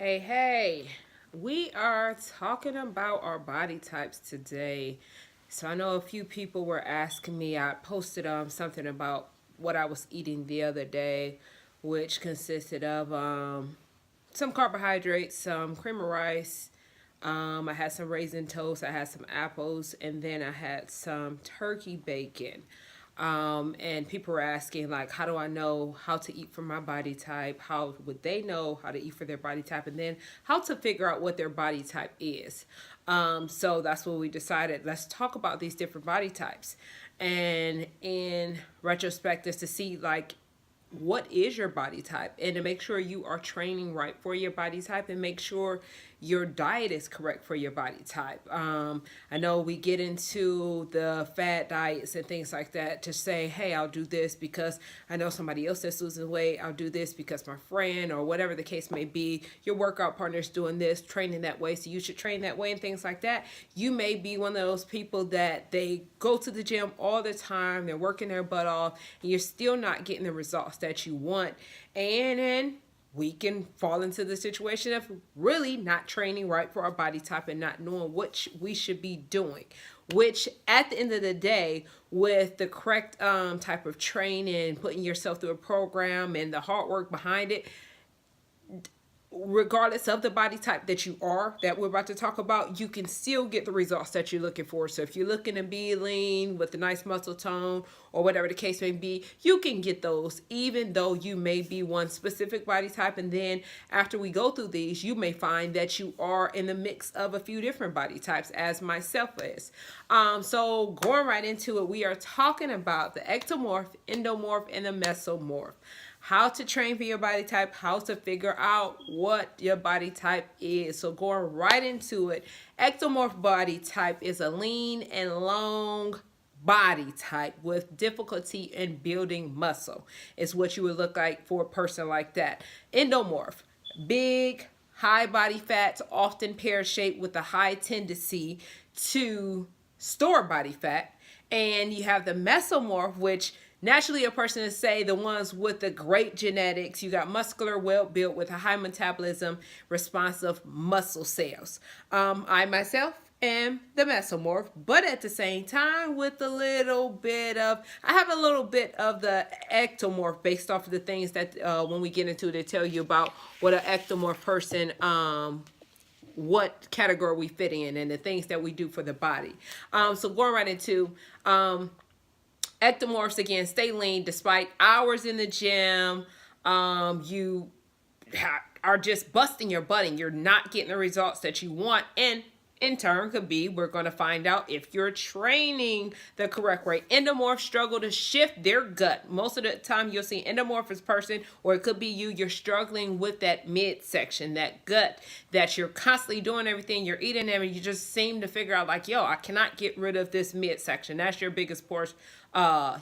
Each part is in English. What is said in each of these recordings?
Hey, we are talking about our body types today. So I know a few people were asking me, I posted something about what I was eating the other day, which consisted of some carbohydrates, some cream of rice. I had some raisin toast, I had some apples, and then I had some turkey bacon. And people were asking, like, how do I know how to eat for my body type? How would they know how to eat for their body type? And then how to figure out what their body type is. So that's what we decided. Let's talk about these different body types. And in retrospect, is to see, like, what is your body type and to make sure you are training right for your body type and make sure your diet is correct for your body type. I know we get into the fad diets and things like that to say, hey, I'll do this because I know somebody else that's losing weight. I'll do this because my friend or whatever the case may be. Your workout partner's doing this, training that way, so you should train that way and things like that. You may be one of those people that they go to the gym all the time, they're working their butt off, and you're still not getting the results that you want. And then we can fall into the situation of really not training right for our body type and not knowing what we should be doing, which at the end of the day, with the correct type of training, putting yourself through a program and the hard work behind it, regardless of the body type that you are, that we're about to talk about, you can still get the results that you're looking for. So if you're looking to be lean with a nice muscle tone or whatever the case may be, you can get those even though you may be one specific body type. And then after we go through these, you may find that you are in the mix of a few different body types, as myself is. So going right into it, we are talking about the ectomorph, endomorph, and the mesomorph. How to train for your body type, how to figure out what your body type is. So going right into it, ectomorph body type is a lean and long body type with difficulty in building muscle. It's what you would look like for a person like that. Endomorph, big, high body fat, often pear-shaped with a high tendency to store body fat. And you have the mesomorph, which naturally a person is, say, the ones with the great genetics. You got muscular, well built with a high metabolism, responsive muscle cells. I myself am the mesomorph, but at the same time with a little bit of, I have a little bit of the ectomorph based off of the things that when we get into it, they tell you about what an ectomorph person what category we fit in and the things that we do for the body. So going right into ectomorphs, again, stay lean despite hours in the gym. You are just busting your butt and you're not getting the results that you want. And in turn could be, we're going to find out if you're training the correct way. Endomorphs struggle to shift their gut. Most of the time you'll see endomorphous person, or it could be you're struggling with that midsection, that gut, that you're constantly doing everything, you're eating them, and you just seem to figure out like, yo, I cannot get rid of this midsection. That's your biggest portion,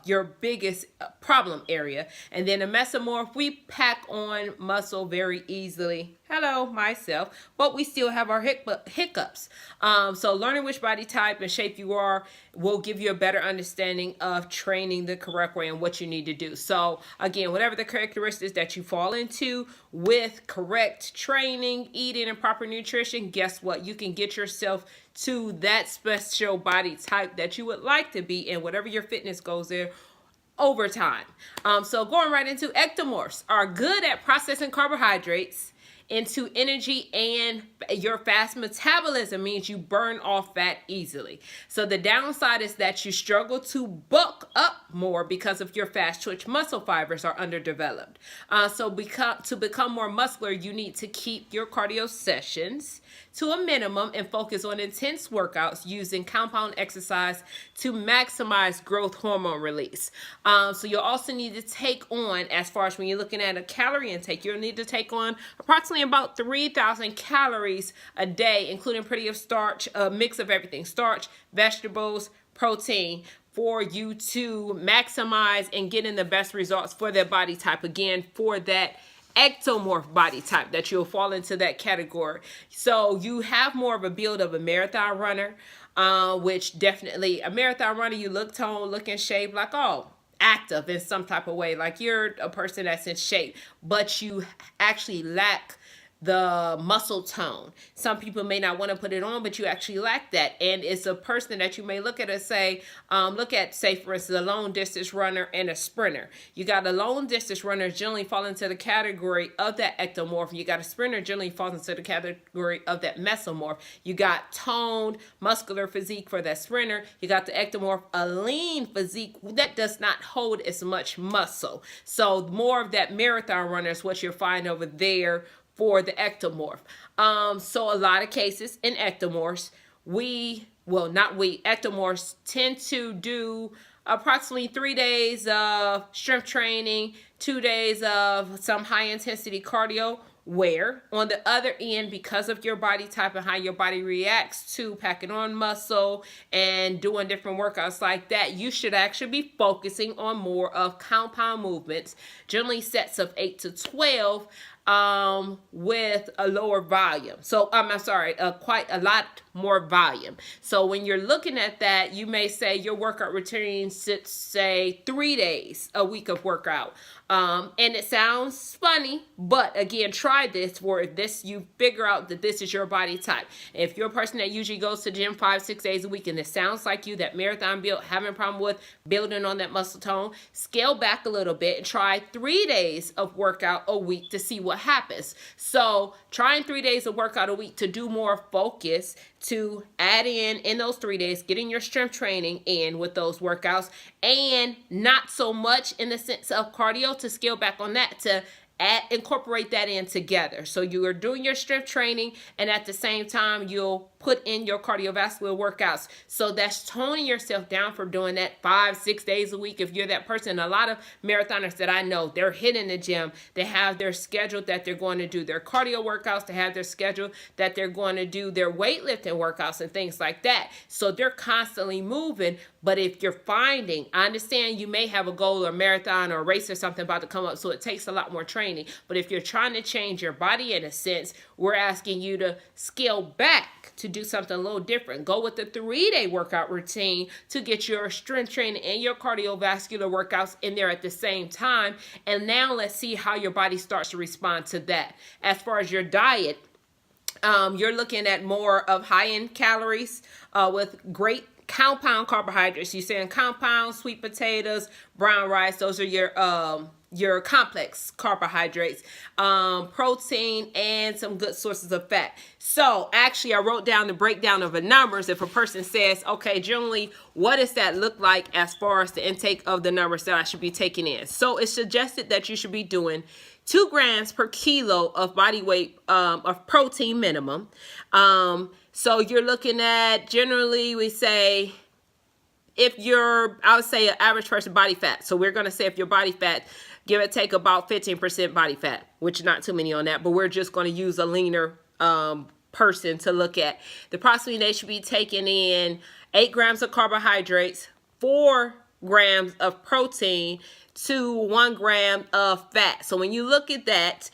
your biggest problem area. And then a mesomorph, we pack on muscle very easily. Hello, myself, but we still have our hiccups. So learning which body type and shape you are will give you a better understanding of training the correct way and what you need to do. So again, whatever the characteristics that you fall into with correct training, eating, and proper nutrition, guess what? You can get yourself to that special body type that you would like to be in, whatever your fitness goes there over time. So going right into, ectomorphs are good at processing carbohydrates into energy, and your fast metabolism means you burn off fat easily. So the downside is that you struggle to bulk up more because of your fast twitch muscle fibers are underdeveloped. So to become more muscular, you need to keep your cardio sessions to a minimum and focus on intense workouts using compound exercise to maximize growth hormone release. So you'll also need to take on, as far as when you're looking at a calorie intake, you'll need to take on approximately about 3,000 calories a day, including plenty of starch, a mix of everything, starch, vegetables, protein, for you to maximize and get in the best results for their body type. Again, for that ectomorph body type, that you'll fall into that category. So you have more of a build of a marathon runner, which definitely a marathon runner, you look toned, look in shape, like, oh, active in some type of way, like you're a person that's in shape, but you actually lack the muscle tone. Some people may not want to put it on, but you actually lack that. And it's a person that you may look at and say, say, for instance, a long distance runner and a sprinter. You got a long distance runner generally fall into the category of that ectomorph. You got a sprinter generally falls into the category of that mesomorph. You got toned, muscular physique for that sprinter. You got the ectomorph, a lean physique that does not hold as much muscle. So more of that marathon runner is what you'll find over there for the ectomorph. So a lot of cases in ectomorphs, ectomorphs tend to do approximately 3 days of strength training, 2 days of some high intensity cardio, where on the other end, because of your body type and how your body reacts to packing on muscle and doing different workouts like that, you should actually be focusing on more of compound movements, generally sets of 8 to 12, with a lower volume. So quite a lot more volume. So when you're looking at that, you may say your workout routine should say 3 days a week of workout. And it sounds funny, but again, try this for this. You figure out that this is your body type. If you're a person that usually goes to the gym 5-6 days a week, and it sounds like you, that marathon build, having a problem with building on that muscle tone, scale back a little bit and try 3 days of workout a week to see what happens. So trying 3 days of workout a week to do more focus, to add in those 3 days, getting your strength training in with those workouts, and not so much in the sense of cardio, to scale back on that, to incorporate that in together. So you are doing your strength training, and at the same time you'll put in your cardiovascular workouts. So that's toning yourself down from doing that 5-6 days a week if you're that person. A lot of marathoners that I know, they're hitting the gym. They have their schedule that they're going to do their cardio workouts. They have their schedule that they're going to do their weightlifting workouts and things like that. So they're constantly moving. But if you're finding, I understand you may have a goal or marathon or a race or something about to come up, so it takes a lot more training. But if you're trying to change your body in a sense, we're asking you to scale back to do something a little different. Go with the 3-day workout routine to get your strength training and your cardiovascular workouts in there at the same time. And now let's see how your body starts to respond to that. As far as your diet, you're looking at more of high-end calories with great compound carbohydrates. You're saying compound, sweet potatoes, brown rice. Those are your complex carbohydrates, protein, and some good sources of fat. So actually, I wrote down the breakdown of the numbers. If a person says, okay, generally, what does that look like as far as the intake of the numbers that I should be taking in? So it's suggested that you should be doing 2 grams per kilo of body weight of protein minimum. So you're looking at, generally, we say, I would say an average person body fat. So we're going to say if your body fat, give or take about 15% body fat, which not too many on that, but we're just going to use a leaner person to look at. The approximately they should be taking in 8 grams of carbohydrates, 4 grams of protein, to 1 gram of fat. So when you look at that,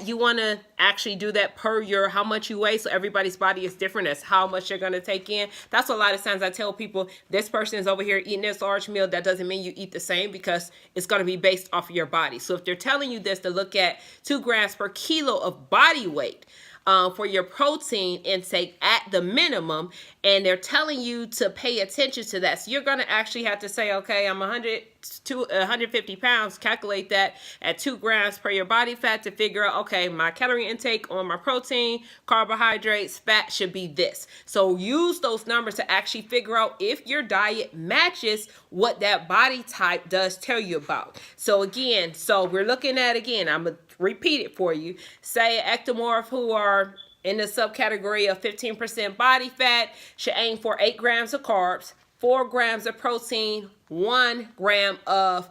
you want to actually do that per how much you weigh. So everybody's body is different as how much you're going to take in. That's a lot of times I tell people, this person is over here eating this large meal. That doesn't mean you eat the same, because it's going to be based off of your body. So if they're telling you this, to look at 2 grams per kilo of body weight for your protein intake at the minimum, and they're telling you to pay attention to that. So you're going to actually have to say, okay, I'm 150 pounds, calculate that at 2 grams per your body fat to figure out, okay, my calorie intake on my protein, carbohydrates, fat should be this. So use those numbers to actually figure out if your diet matches what that body type does tell you about. So again, we're looking at, I'm going to repeat it for you. Say ectomorph who are in the subcategory of 15% body fat should aim for 8 grams of carbs, 4 grams of protein, 1 gram of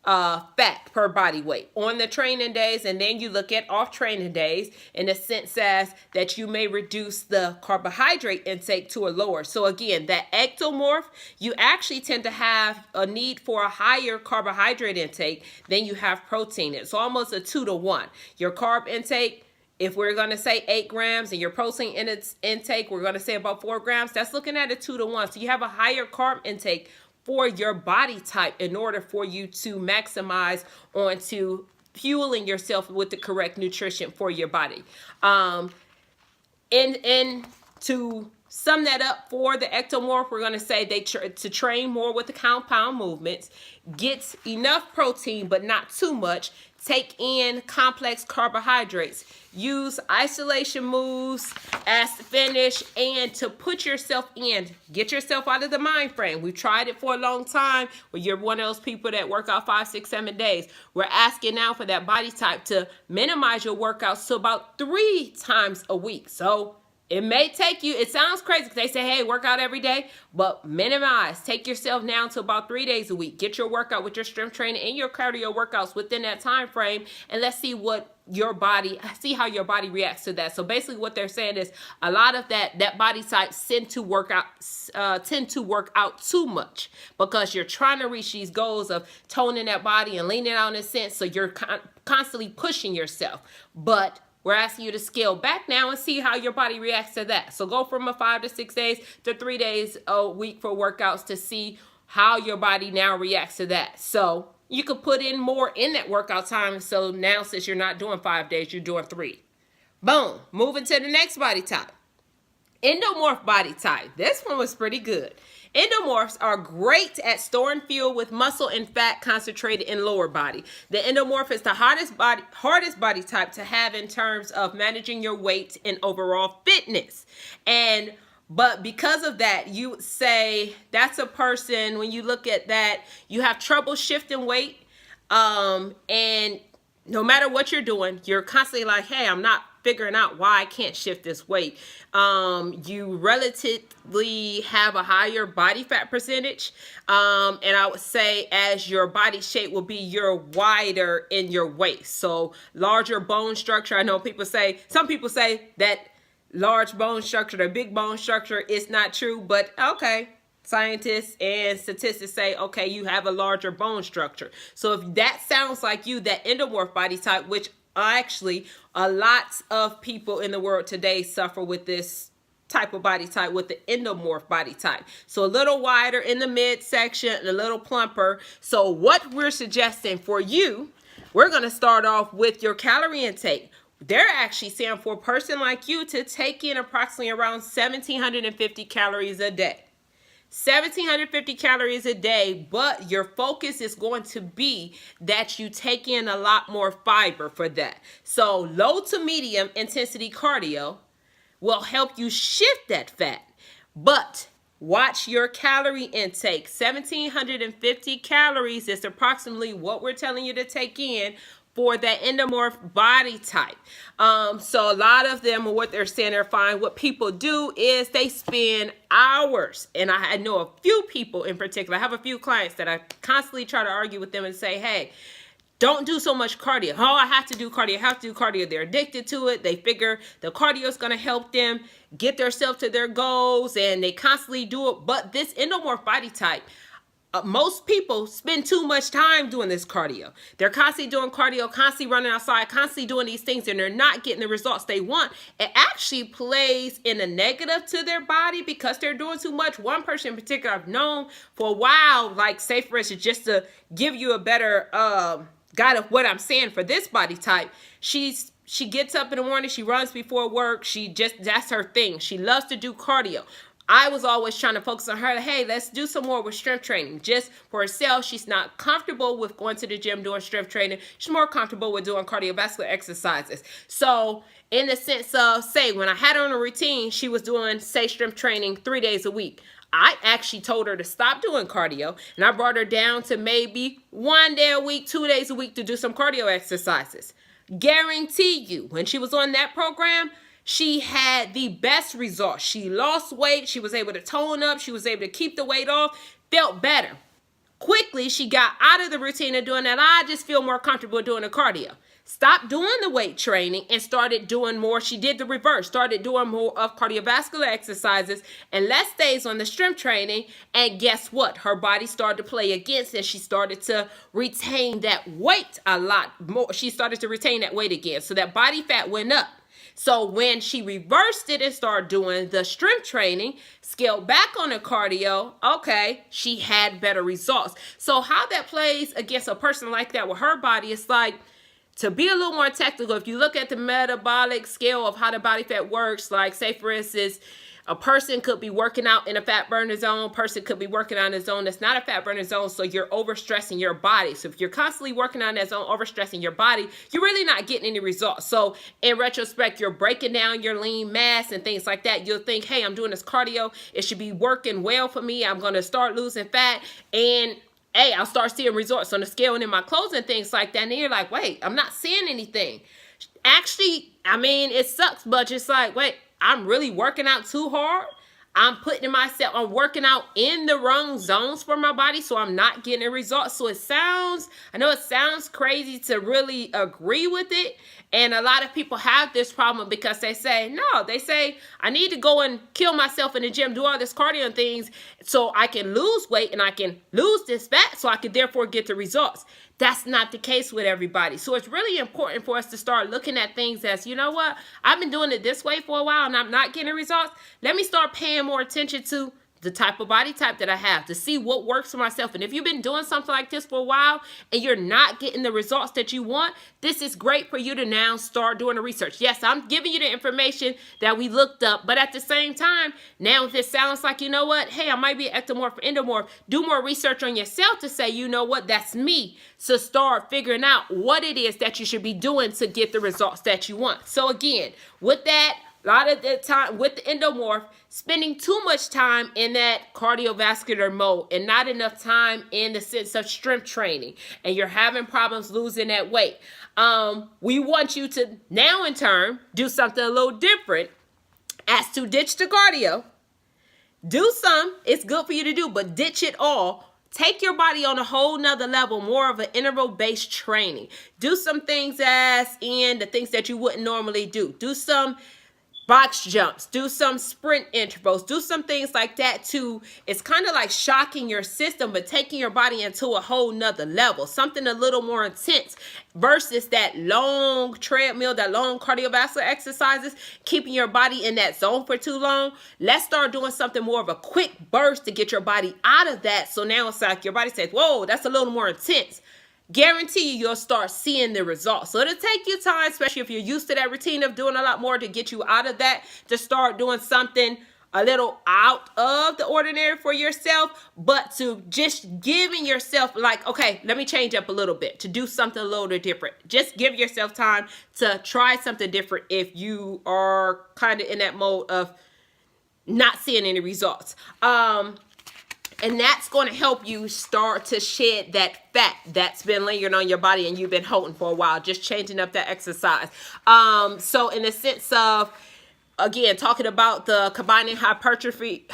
fat per body weight on the training days. And then you look at off training days in the sense as that you may reduce the carbohydrate intake to a lower. So again, that ectomorph, you actually tend to have a need for a higher carbohydrate intake than you have protein. It's almost a 2 to 1. Your carb intake, if we're going to say 8 grams, and your protein intake, we're going to say about 4 grams, that's looking at a 2 to 1. So you have a higher carb intake for your body type in order for you to maximize onto fueling yourself with the correct nutrition for your body. And to sum that up for the ectomorph, we're going to say to train more with the compound movements, get enough protein but not too much, take in complex carbohydrates, use isolation moves as the finish, and to put yourself in, get yourself out of the mind frame. We've tried it for a long time where you're one of those people that work out 5, 6, 7 days. We're asking now for that body type to minimize your workouts to about 3 times a week. So it may take you, it sounds crazy because they say, hey, work out every day, but minimize. Take yourself down to about 3 days a week. Get your workout with your strength training and your cardio workouts within that time frame, and let's see what your body, see how your body reacts to that. So basically what they're saying is a lot of that body types tend to work out too much because you're trying to reach these goals of toning that body and leaning out in a sense, so you're constantly pushing yourself. But we're asking you to scale back now and see how your body reacts to that. So go from a 5 to 6 days to 3 days a week for workouts to see how your body now reacts to that. So you could put in more in that workout time. So now since you're not doing 5 days, you're doing 3. Boom. Moving to the next body type. Endomorph body type. This one was pretty good. Endomorphs are great at storing fuel with muscle and fat concentrated in lower body. The endomorph is the hardest body type to have in terms of managing your weight and overall fitness. But because of that, you would say that's a person, when you look at that, you have trouble shifting weight, and no matter what you're doing, you're constantly like, hey, I'm not figuring out why I can't shift this weight. You relatively have a higher body fat percentage. And I would say as your body shape will be, you're wider in your waist. So larger bone structure. I know some people say that large bone structure or big bone structure is not true, but okay. Scientists and statistics say, okay, you have a larger bone structure. So if that sounds like you, that endomorph body type, which actually a lot of people in the world today suffer with this type of body type, with the endomorph body type. So a little wider in the midsection and a little plumper. So what we're suggesting for you, we're going to start off with your calorie intake. They're actually saying for a person like you to take in approximately around 1,750 calories a day. 1,750 calories a day, but your focus is going to be that you take in a lot more fiber for that. So low to medium intensity cardio will help you shift that fat, but watch your calorie intake. 1,750 calories is approximately what we're telling you to take in for that endomorph body type. So a lot of them, what they're saying, they're fine. What people do is they spend hours, and I know a few people in particular. I have a few clients that I constantly try to argue with them and say, hey, don't do so much cardio. Oh, I have to do cardio. I have to do cardio. They're addicted to it. They figure the cardio is going to help them get themselves to their goals, and they constantly do it. But this endomorph body type, most people spend too much time doing this cardio. They're constantly doing cardio, constantly running outside, constantly doing these things, and they're not getting the results they want. It actually plays in a negative to their body because they're doing too much. One person in particular I've known for a while, like say for instance, just to give you a better guide of what I'm saying for this body type, she gets up in the morning, she runs before work, that's her thing. She loves to do cardio. I was always trying to focus on her. Hey, let's do some more with strength training. Just for herself, she's not comfortable with going to the gym doing strength training. She's more comfortable with doing cardiovascular exercises. So in the sense of, say, when I had her on a routine, she was doing, say, strength training 3 days a week. I actually told her to stop doing cardio, and I brought her down to maybe 1 day a week, 2 days a week to do some cardio exercises. Guarantee you, when she was on that program, she had the best results. She lost weight. She was able to tone up. She was able to keep the weight off, felt better. Quickly, she got out of the routine of doing that. I just feel more comfortable doing the cardio. Stopped doing the weight training and started doing more. She did the reverse, started doing more of cardiovascular exercises and less days on the strength training. And guess what? Her body started to play against, and she started to retain that weight a lot more. She started to retain that weight again. So that body fat went up. So when she reversed it and started doing the strength training, scaled back on the cardio, okay, she had better results. So how that plays against a person like that with her body, it's like, to be a little more technical, if you look at the metabolic scale of how the body fat works, like say for instance, a person could be working out in a fat burner zone. Person could be working on a zone that's not a fat burner zone, so you're overstressing your body. So if you're constantly working on that zone, overstressing your body, you're really not getting any results. So in retrospect, you're breaking down your lean mass and things like that. You'll think, hey, I'm doing this cardio. It should be working well for me. I'm going to start losing fat, and hey, I'll start seeing results on the scale and in my clothes and things like that. And then you're like, wait, I'm not seeing anything. Actually, I mean, it sucks, but just like, wait, I'm really working out too hard. I'm working out in the wrong zones for my body, so I'm not getting a result. So I know it sounds crazy to really agree with it. And a lot of people have this problem because they say, I need to go and kill myself in the gym, do all this cardio and things so I can lose weight and I can lose this fat so I can therefore get the results. That's not the case with everybody. So it's really important for us to start looking at things as, you know what, I've been doing it this way for a while and I'm not getting results. Let me start paying more attention to the type of body type that I have to see what works for myself. And if you've been doing something like this for a while and you're not getting the results that you want, this is great for you to now start doing the research. Yes, I'm giving you the information that we looked up, but at the same time, now if it sounds like, you know what, hey, I might be an ectomorph or endomorph, do more research on yourself to say, you know what, that's me. So start figuring out what it is that you should be doing to get the results that you want. So again, with that, a lot of the time with the endomorph, spending too much time in that cardiovascular mode and not enough time in the sense of strength training, and you're having problems losing that weight. We want you to now in turn do something a little different as to ditch the cardio. Do some, it's good for you to do, but ditch it all. Take your body on a whole nother level, more of an interval-based training. Do some things as in the things that you wouldn't normally do. Do some box jumps, do some sprint intervals, do some things like that too. It's kind of like shocking your system, but taking your body into a whole nother level, something a little more intense versus that long treadmill, that long cardiovascular exercises, keeping your body in that zone for too long. Let's start doing something more of a quick burst to get your body out of that. So now it's like your body says, whoa, that's a little more intense. Guarantee you'll start seeing the results. So it'll take you time, especially if you're used to that routine of doing a lot more, to get you out of that, to start doing something a little out of the ordinary for yourself, but to just giving yourself like, okay, let me change up a little bit, to do something a little bit different. Just give yourself time to try something different if you are kind of in that mode of not seeing any results. And that's going to help you start to shed that fat that's been lingering on your body and you've been holding for a while, just changing up that exercise. So in the sense of, again, talking about the combining hypertrophy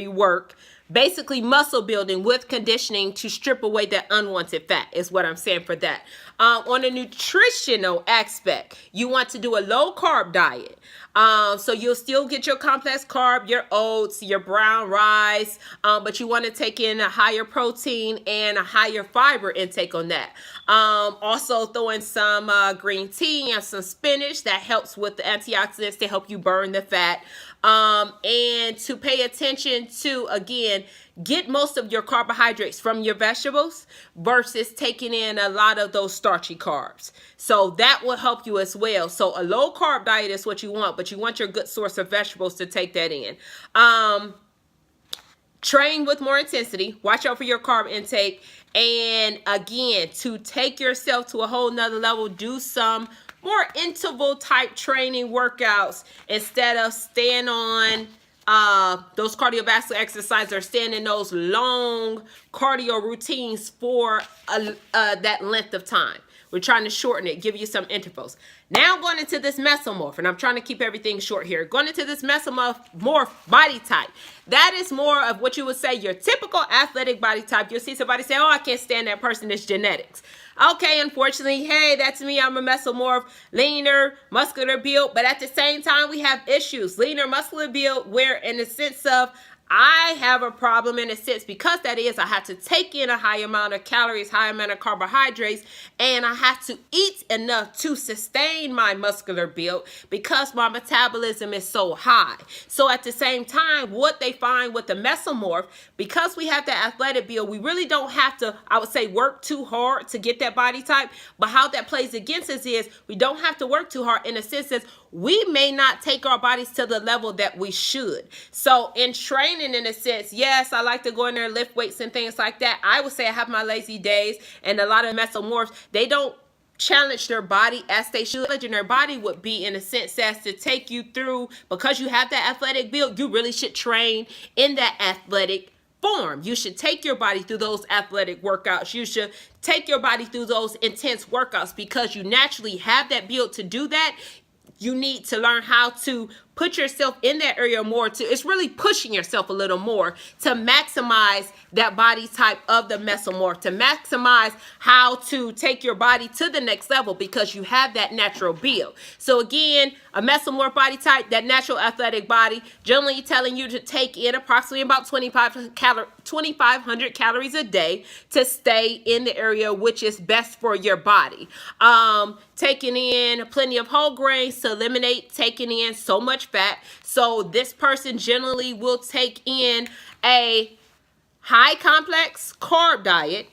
work, basically muscle building with conditioning to strip away that unwanted fat is what I'm saying for that. On a nutritional aspect, you want to do a low carb diet. So you'll still get your complex carb, your oats, your brown rice, but you want to take in a higher protein and a higher fiber intake on that. Also throw in some green tea and some spinach that helps with the antioxidants to help you burn the fat. And to pay attention to, again, get most of your carbohydrates from your vegetables versus taking in a lot of those starchy carbs. So that will help you as well. So a low carb diet is what you want, but you want your good source of vegetables to take that in. Train with more intensity. Watch out for your carb intake. And again, to take yourself to a whole nother level, do some more interval type training workouts instead of staying on those cardiovascular exercises or staying in those long cardio routines for that length of time. We're trying to shorten it, give you some intervals. Now going into this Mesomorph, and I'm trying to keep everything short here. Going into this Mesomorph body type. That is more of what you would say your typical athletic body type. You'll see somebody say, oh, I can't stand that person, it's genetics. Okay, unfortunately, hey, that's me. I'm a Mesomorph, leaner, muscular build. But at the same time, we have issues. Leaner, muscular build, where in the sense of I have a problem in a sense because that is I have to take in a high amount of calories, high amount of carbohydrates, and I have to eat enough to sustain my muscular build because my metabolism is so high. So at the same time, what they find with the Mesomorph, because we have that athletic build, we really don't have to, I would say, work too hard to get that body type. But how that plays against us is we don't have to work too hard in a sense that we may not take our bodies to the level that we should. So in training, in a sense, yes, I like to go in there and lift weights and things like that. I would say I have my lazy days, and a lot of Mesomorphs, they don't challenge their body as they should. And their body would be, in a sense, as to take you through, because you have that athletic build, you really should train in that athletic form. You should take your body through those athletic workouts. You should take your body through those intense workouts because you naturally have that build to do that. You need to learn how to put yourself in that area more. It's really pushing yourself a little more to maximize that body type of the Mesomorph, to maximize how to take your body to the next level because you have that natural build. So again, a Mesomorph body type, that natural athletic body, generally telling you to take in approximately about 2,500 calories a day to stay in the area which is best for your body. Taking in plenty of whole grains to eliminate taking in so much fat. So this person generally will take in a high complex carb diet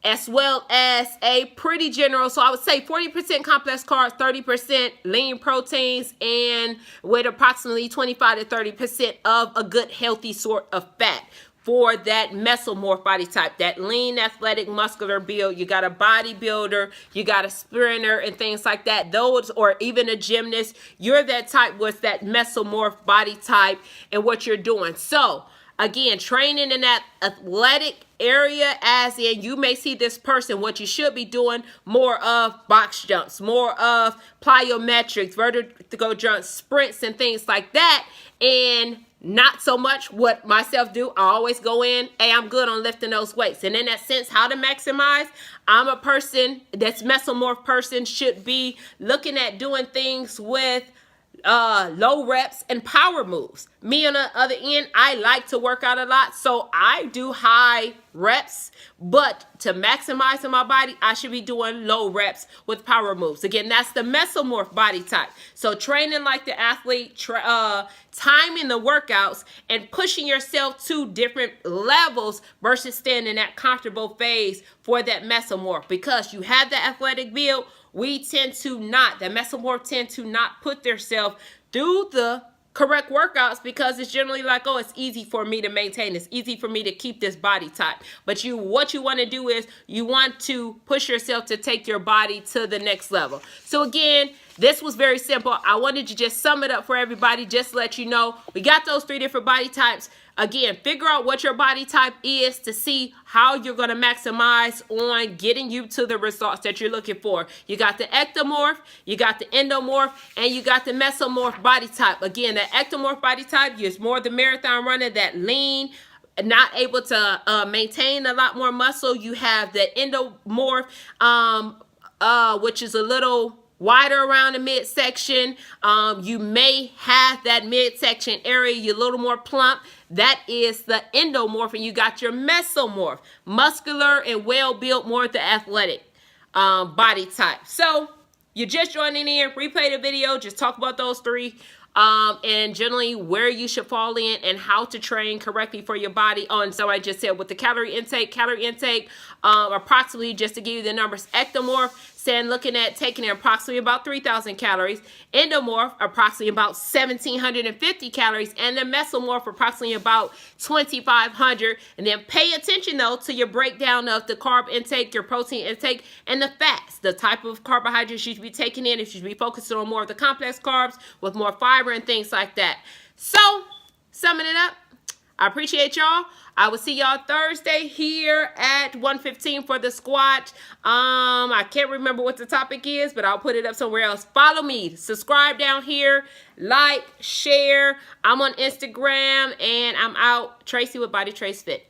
as well as a pretty general, so I would say 40% complex carbs, 30% lean proteins, and with approximately 25 to 30% of a good healthy sort of fat for that Mesomorph body type, that lean, athletic, muscular build. You got a bodybuilder, you got a sprinter and things like that. Those, or even a gymnast, you're that type with that Mesomorph body type and what you're doing. So again, training in that athletic area, as in you may see this person, what you should be doing more of box jumps, more of plyometrics, vertical jumps, sprints and things like that, and not so much what myself do. I always go in, hey, I'm good on lifting those weights. And in that sense, how to maximize, I'm a person that's Mesomorph person should be looking at doing things with low reps and power moves. Me on the other end, I like to work out a lot, so I do high reps, but to maximize in my body, I should be doing low reps with power moves. Again, that's the Mesomorph body type. So training like the athlete, timing the workouts and pushing yourself to different levels versus staying in that comfortable phase for that Mesomorph, because you have the athletic build. We tend to not, the Mesomorph tend to not put themselves through the correct workouts because it's generally like, oh, it's easy for me to maintain. It's easy for me to keep this body type. But what you want to do is you want to push yourself to take your body to the next level. So again, this was very simple. I wanted to just sum it up for everybody, just to let you know we got those 3 different body types. Again, figure out what your body type is to see how you're going to maximize on getting you to the results that you're looking for. You got the Ectomorph, you got the Endomorph, and you got the Mesomorph body type. Again, the Ectomorph body type is more the marathon runner, that lean, not able to maintain a lot more muscle. You have the Endomorph, which is a little wider around the midsection. You may have that midsection area, you're a little more plump. That is the Endomorph. And you got your Mesomorph, muscular and well-built, more the athletic body type. So you're just joining in, replay the video, just talk about those 3. And generally where you should fall in and how to train correctly for your body. So I just said with the calorie intake, approximately, just to give you the numbers, Ectomorph, saying looking at taking in approximately about 3,000 calories. Endomorph, approximately about 1,750 calories. And the Mesomorph, approximately about 2,500. And then pay attention, though, to your breakdown of the carb intake, your protein intake, and the fats, the type of carbohydrates you should be taking in. If you should be focusing on more of the complex carbs with more fiber and things like that. So, summing it up, I appreciate y'all. I will see y'all Thursday here at 1:15 for the squat. I can't remember what the topic is, but I'll put it up somewhere else. Follow me. Subscribe down here. Like, share. I'm on Instagram, and I'm out. Tracy with Bodytracefit.